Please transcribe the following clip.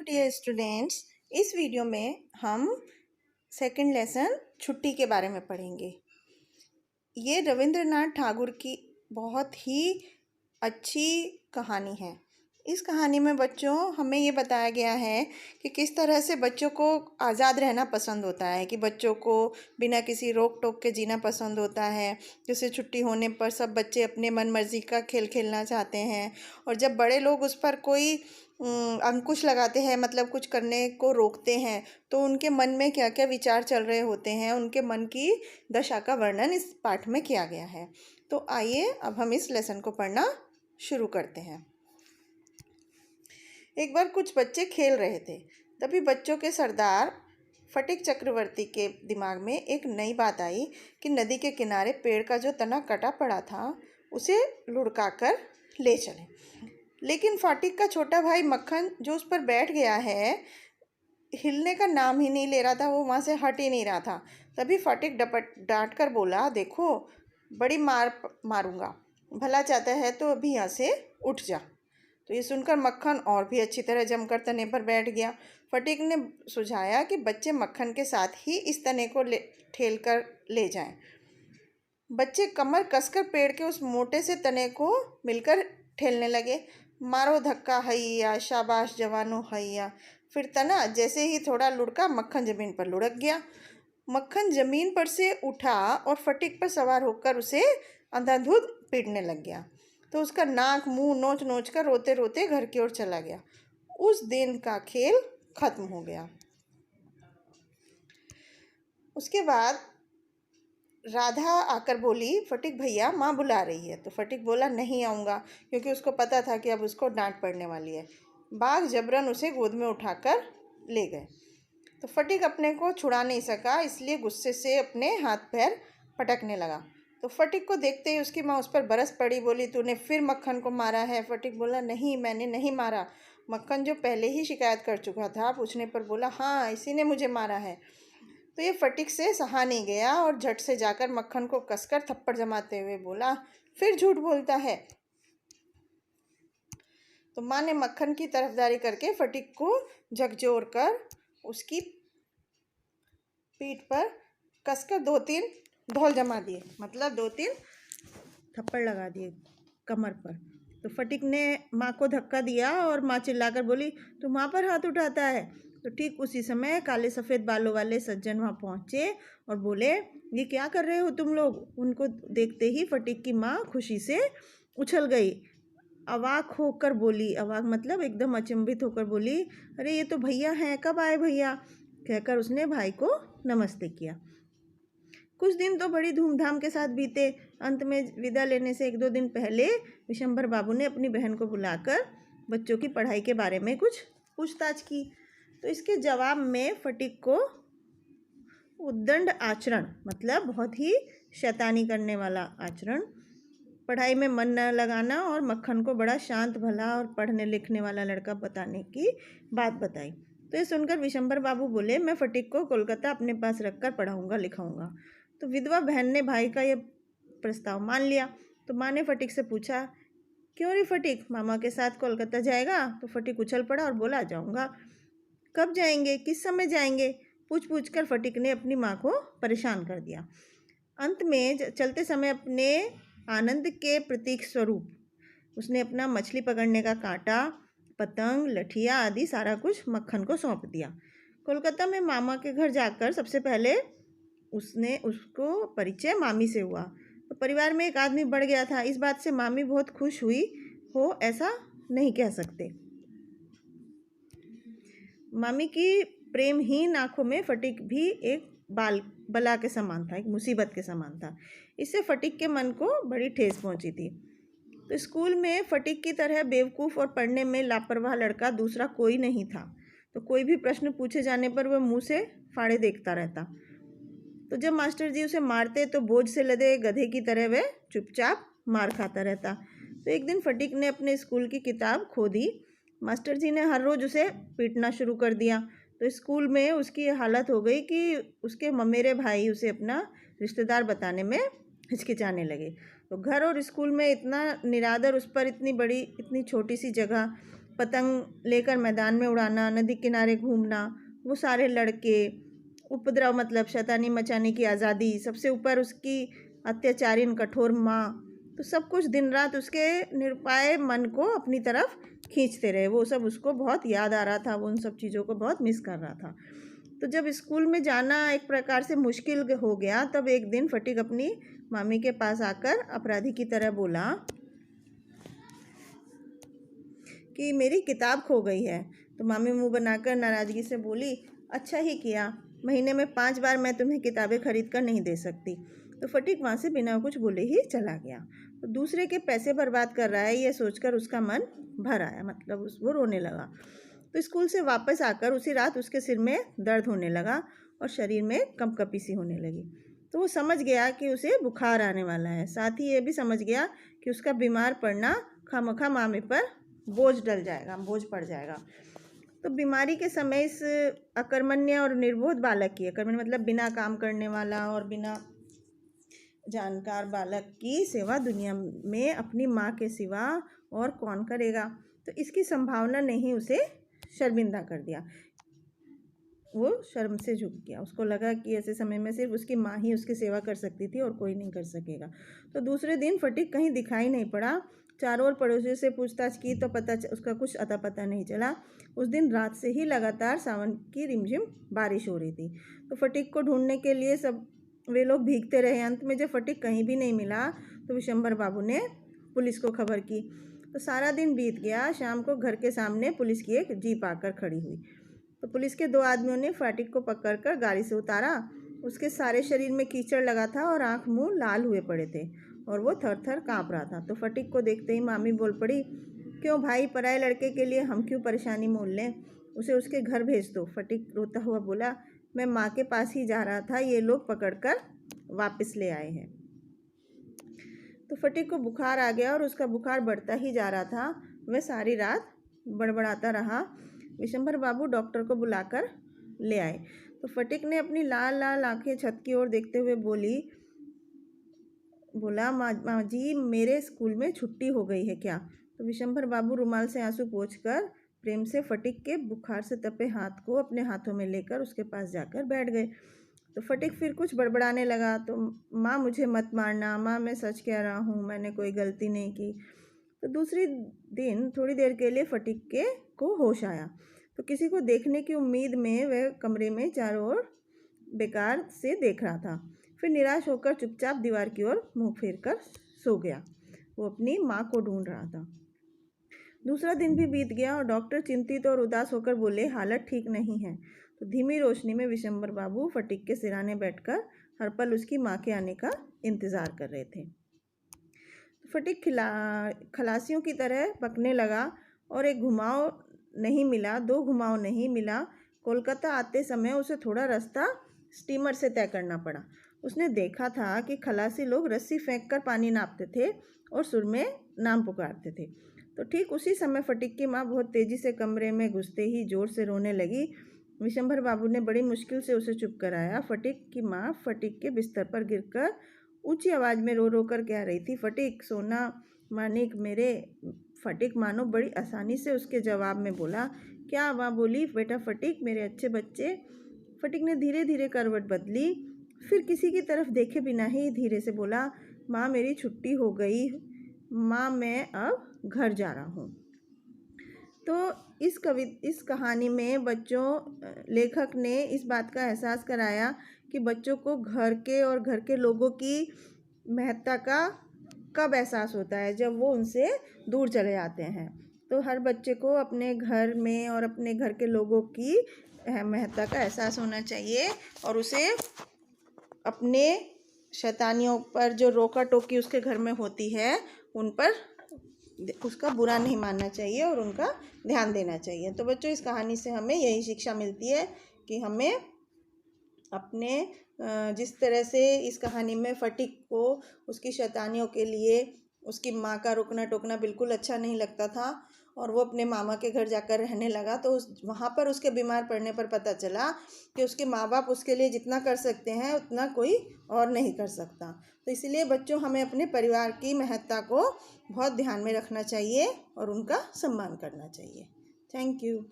Dear students, इस video में हम सेकंड लेसन छुट्टी के बारे में पढ़ेंगे। ये रविंद्रनाथ ठाकुर की बहुत ही अच्छी कहानी है। इस कहानी में बच्चों हमें ये बताया गया है कि किस तरह से बच्चों को आज़ाद रहना पसंद होता है, कि बच्चों को बिना किसी रोक टोक के जीना पसंद होता है। जैसे छुट्टी होने पर सब बच्चे अपने मन मर्जी का खेल खेलना चाहते हैं, और जब बड़े लोग उस पर कोई अंकुश लगाते हैं, मतलब कुछ करने को रोकते हैं, तो उनके मन में क्या क्या विचार चल रहे होते हैं, उनके मन की दशा का वर्णन इस पाठ में किया गया है। तो आइए अब हम इस लेसन को पढ़ना शुरू करते हैं। एक बार कुछ बच्चे खेल रहे थे, तभी बच्चों के सरदार फटिक चक्रवर्ती के दिमाग में एक नई बात आई कि नदी के किनारे पेड़ का जो तना कटा पड़ा था उसे लुढ़काकर ले चलें। लेकिन फाटिक का छोटा भाई मक्खन जो उस पर बैठ गया है, हिलने का नाम ही नहीं ले रहा था, वो वहाँ से हट ही नहीं रहा था। तभी फाटिक डांट कर बोला, देखो बड़ी मारूंगा, भला चाहता है तो अभी यहाँ से उठ जा। तो ये सुनकर मक्खन और भी अच्छी तरह जमकर तने पर बैठ गया। फटिक ने सुझाया कि बच्चे मक्खन के साथ ही इस तने को ठेल कर ले जाएं। बच्चे कमर कसकर पेड़ के उस मोटे से तने को मिलकर ठेलने लगे। मारो धक्का हैया, शाबाश जवानों हैया। फिर तना जैसे ही थोड़ा लुढ़का, मक्खन जमीन पर लुढ़क गया। मक्खन जमीन पर से उठा और फटिक पर सवार होकर उसे अंधाधुंध पीटने लग गया। तो उसका नाक मुंह नोच नोच कर रोते रोते घर की ओर चला गया। उस दिन का खेल खत्म हो गया। उसके बाद राधा आकर बोली, फटिक भैया माँ बुला रही है। तो फटिक बोला, नहीं आऊँगा, क्योंकि उसको पता था कि अब उसको डांट पड़ने वाली है। बाघ जबरन उसे गोद में उठाकर ले गए। तो फटिक अपने को छुड़ा नहीं सका, इसलिए गुस्से से अपने हाथ पैर पटकने लगा। तो फटिक को देखते ही उसकी माँ उस पर बरस पड़ी, बोली, तूने फिर मक्खन को मारा है? फटिक बोला, नहीं, मैंने नहीं मारा। मक्खन जो पहले ही शिकायत कर चुका था, पूछने पर बोला, हाँ, इसी ने मुझे मारा है। तो ये फटिक से सहा नहीं गया और झट से जाकर मक्खन को कसकर थप्पड़ जमाते हुए बोला, फिर झूठ बोलता है। तो माँ ने मक्खन की तरफदारी करके फटिक को झकझोर कर उसकी पीठ पर कसकर 2-3 धौल जमा दिए, मतलब 2-3 थप्पड़ लगा दिए कमर पर। तो फटिक ने माँ को धक्का दिया और माँ चिल्लाकर बोली, तू माँ पर हाथ उठाता है? तो ठीक उसी समय काले सफ़ेद बालों वाले सज्जन वहाँ पहुँचे और बोले, ये क्या कर रहे हो तुम लोग? उनको देखते ही फटिक की माँ खुशी से उछल गई। अवाक होकर बोली, अवाक मतलब एकदम अचंभित होकर बोली, अरे ये तो भैया हैं, कब आए भैया? कहकर उसने भाई को नमस्ते किया। कुछ दिन तो बड़ी धूमधाम के साथ बीते। अंत में विदा लेने से 1-2 दिन पहले विशंभर बाबू ने अपनी बहन को बुलाकर बच्चों की पढ़ाई के बारे में कुछ पूछताछ की। तो इसके जवाब में फटिक को उद्दंड आचरण, मतलब बहुत ही शैतानी करने वाला आचरण, पढ़ाई में मन न लगाना और मक्खन को बड़ा शांत भला और पढ़ने लिखने वाला लड़का बताने की बात बताई। तो ये सुनकर विशंभर बाबू बोले, मैं फटिक को कोलकाता अपने पास रखकर पढ़ाऊँगा लिखाऊँगा। तो विधवा बहन ने भाई का ये प्रस्ताव मान लिया। तो माँ ने फटिक से पूछा, क्यों रे फटिक, मामा के साथ कोलकाता जाएगा? तो फटिक उछल पड़ा और बोला, जाऊँगा। कब जाएंगे, किस समय जाएंगे? पूछ कर फटिक ने अपनी माँ को परेशान कर दिया। अंत में चलते समय अपने आनंद के प्रतीक स्वरूप उसने अपना मछली पकड़ने का कांटा, पतंग, लठिया आदि सारा कुछ मक्खन को सौंप दिया। कोलकाता में मामा के घर जाकर सबसे पहले उसको परिचय मामी से हुआ। तो परिवार में एक आदमी बढ़ गया था। इस बात से मामी बहुत खुश हुई हो ऐसा नहीं कह सकते। मामी की प्रेमहीन आंखों में फटिक भी एक बला के समान था, एक मुसीबत के समान था। इससे फटिक के मन को बड़ी ठेस पहुंची थी। तो स्कूल में फटिक की तरह बेवकूफ़ और पढ़ने में लापरवाह लड़का दूसरा कोई नहीं था। तो कोई भी प्रश्न पूछे जाने पर वह मुंह से फाड़े देखता रहता। तो जब मास्टर जी उसे मारते तो बोझ से लदे गधे की तरह वह चुपचाप मार खाता रहता। तो एक दिन फटिक ने अपने स्कूल की किताब खो दी। मास्टर जी ने हर रोज़ उसे पीटना शुरू कर दिया। तो स्कूल में उसकी हालत हो गई कि उसके ममेरे भाई उसे अपना रिश्तेदार बताने में हिचकिचाने लगे। तो घर और स्कूल में इतना निरादर, उस पर इतनी बड़ी इतनी छोटी सी जगह, पतंग लेकर मैदान में उड़ाना, नदी किनारे घूमना, वो सारे लड़के, उपद्रव मतलब शैतानी मचाने की आज़ादी, सबसे ऊपर उसकी अत्याचारिन कठोर माँ, तो सब कुछ दिन रात उसके निरुपाय मन को अपनी तरफ खींचते रहे। वो सब उसको बहुत याद आ रहा था, वो उन सब चीज़ों को बहुत मिस कर रहा था। तो जब स्कूल में जाना एक प्रकार से मुश्किल हो गया, तब एक दिन फटीक अपनी मामी के पास आकर अपराधी की तरह बोला कि मेरी किताब खो गई है। तो मामी मुंह बनाकर नाराज़गी से बोली, अच्छा ही किया, महीने में 5 बार मैं तुम्हें किताबें खरीद कर नहीं दे सकती। तो फटीक वहाँ से बिना कुछ बोले ही चला गया। तो दूसरे के पैसे बर्बाद कर रहा है, यह सोचकर उसका मन भर आया, मतलब वो रोने लगा। तो स्कूल से वापस आकर उसी रात उसके सिर में दर्द होने लगा और शरीर में कंपकपी सी होने लगी। तो वो समझ गया कि उसे बुखार आने वाला है। साथ ही ये भी समझ गया कि उसका बीमार पड़ना खामखा मामी पर बोझ पड़ जाएगा। तो बीमारी के समय इस अकर्मण्य और निर्बोध बालक की, अकर्मण्य मतलब बिना काम करने वाला और बिना जानकार बालक की सेवा दुनिया में अपनी माँ के सिवा और कौन करेगा। तो इसकी संभावना ने ही उसे शर्मिंदा कर दिया। वो शर्म से झुक गया। उसको लगा कि ऐसे समय में सिर्फ उसकी माँ ही उसकी सेवा कर सकती थी और कोई नहीं कर सकेगा। तो दूसरे दिन फटीक कहीं दिखाई नहीं पड़ा। चारों ओर पड़ोसियों से पूछताछ की तो उसका कुछ अता पता नहीं चला। उस दिन रात से ही लगातार सावन की रिमझिम बारिश हो रही थी। तो फटीक को ढूंढने के लिए सब वे लोग भीगते रहे। अंत में जब फटीक कहीं भी नहीं मिला तो विशंबर बाबू ने पुलिस को खबर की। तो सारा दिन बीत गया। शाम को घर के सामने पुलिस की एक जीप आकर खड़ी हुई। तो पुलिस के 2 आदमियों ने फटीक को पकड़कर गाड़ी से उतारा। उसके सारे शरीर में कीचड़ लगा था और आँख मुंह लाल हुए पड़े थे और वो थर थर काँप रहा था। तो फटीक को देखते ही मामी बोल पड़ी, क्यों भाई, पराए लड़के के लिए हम क्यों परेशानी मोल लें, उसे उसके घर भेज दो। फटीक रोता हुआ बोला, मैं माँ के पास ही जा रहा था, ये लोग पकड़कर वापस ले आए हैं। तो फटीक को बुखार आ गया और उसका बुखार बढ़ता ही जा रहा था। वह सारी रात बड़बड़ाता रहा। विशंबर बाबू डॉक्टर को बुलाकर ले आए। तो फटीक ने अपनी लाल लाल आंखें छत की ओर देखते हुए बोला, माँ जी, मेरे स्कूल में छुट्टी हो गई है क्या? तो विशंबर बाबू रुमाल से आंसू पोंछकर प्रेम से फटीक के बुखार से तपे हाथ को अपने हाथों में लेकर उसके पास जाकर बैठ गए। तो फटीक फिर कुछ बड़बड़ाने लगा। तो माँ, मुझे मत मारना, माँ मैं सच कह रहा हूँ, मैंने कोई गलती नहीं की। तो दूसरी दिन थोड़ी देर के लिए फटीक को होश आया। तो किसी को देखने की उम्मीद में वह कमरे में चारों ओर बेकार से देख रहा था। फिर निराश होकर चुपचाप दीवार की ओर मुंह फेर कर सो गया। वो अपनी माँ को ढूंढ रहा था। दूसरा दिन भी बीत गया और डॉक्टर चिंतित और उदास होकर बोले, हालत ठीक नहीं है। तो धीमी रोशनी में विशंबर बाबू फटीक के सिराने बैठकर हर पल उसकी माँ के आने का इंतज़ार कर रहे थे। फटीक खलासियों की तरह पकने लगा और एक घुमाव नहीं मिला, 2 घुमाव नहीं मिला। कोलकाता आते समय उसे थोड़ा रास्ता स्टीमर से तय करना पड़ा। उसने देखा था कि खलासी लोग रस्सी फेंक कर पानी नापते थे और सुर में नाम पुकारते थे। तो ठीक उसी समय फटीक की माँ बहुत तेज़ी से कमरे में घुसते ही ज़ोर से रोने लगी। विशंबर बाबू ने बड़ी मुश्किल से उसे चुप कराया। फटीक की माँ फटीक के बिस्तर पर गिरकर ऊंची आवाज़ में रो रो कर कह रही थी, फटीक सोना, मानिक मेरे। फटीक मानो बड़ी आसानी से उसके जवाब में बोला, क्या? माँ बोली, बेटा फटीक, मेरे अच्छे बच्चे। फटीक ने धीरे धीरे करवट बदली, फिर किसी की तरफ देखे बिना ही धीरे से बोला, माँ मेरी छुट्टी हो गई, माँ मैं अब घर जा रहा हूँ। तो इस कहानी में लेखक ने इस बात का एहसास कराया कि बच्चों को घर के और घर के लोगों की महत्ता का कब एहसास होता है, जब वो उनसे दूर चले जाते हैं। तो हर बच्चे को अपने घर में और अपने घर के लोगों की महत्ता का एहसास होना चाहिए और उसे अपने शैतानियों पर जो रोका टोकी उसके घर में होती है उन पर उसका बुरा नहीं मानना चाहिए और उनका ध्यान देना चाहिए। तो बच्चों, इस कहानी से हमें यही शिक्षा मिलती है कि हमें अपने जिस तरह से इस कहानी में फटीक को उसकी शैतानियों के लिए उसकी माँ का रोकना टोकना बिल्कुल अच्छा नहीं लगता था और वो अपने मामा के घर जाकर रहने लगा। तो वहाँ पर उसके बीमार पड़ने पर पता चला कि उसके माँ बाप उसके लिए जितना कर सकते हैं उतना कोई और नहीं कर सकता। तो इसलिए बच्चों, हमें अपने परिवार की महत्ता को बहुत ध्यान में रखना चाहिए और उनका सम्मान करना चाहिए। Thank you.